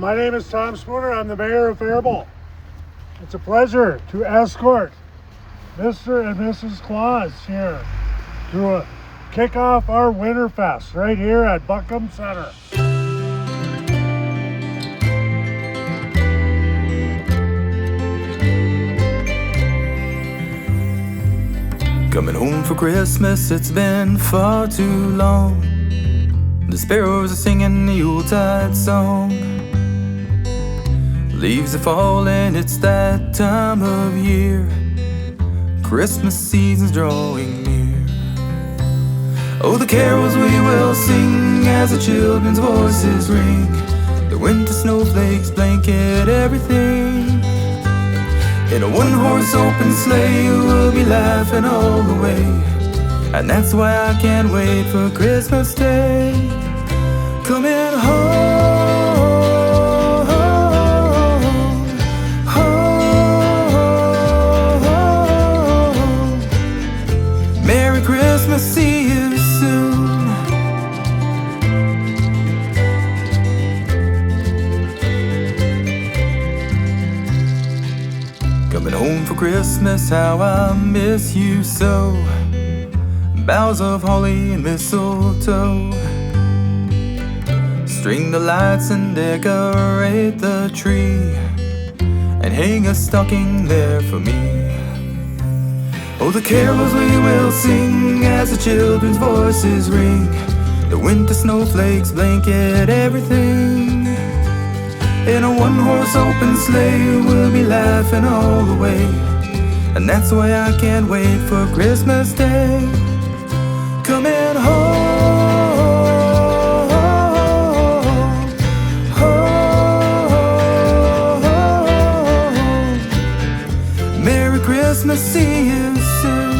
My name is Tom Spooner. I'm the mayor of Faribault. It's a pleasure to escort Mr. and Mrs. Claus here to kick off our Winterfest right here at Buckham Center. Coming home for Christmas, it's been far too long. The sparrows are singing the Yuletide song. Leaves are falling, it's that time of year. Christmas season's drawing near. Oh, the carols we will sing as the children's voices ring. The winter snowflakes blanket everything. In a one-horse open sleigh, we'll be laughing all the way. And that's why I can't wait for Christmas Day. Coming home, home. Merry Christmas, see you soon. Coming home for Christmas, how I miss you so. Boughs of holly and mistletoe. String the lights and decorate the tree, and hang a stocking there for me. Oh, the carols we will sing as the children's voices ring. The winter snowflakes blanket everything. In a one-horse open sleigh, we'll be laughing all the way. And that's why I can't wait for Christmas Day. Coming home, home. Merry Christmas, see you soon.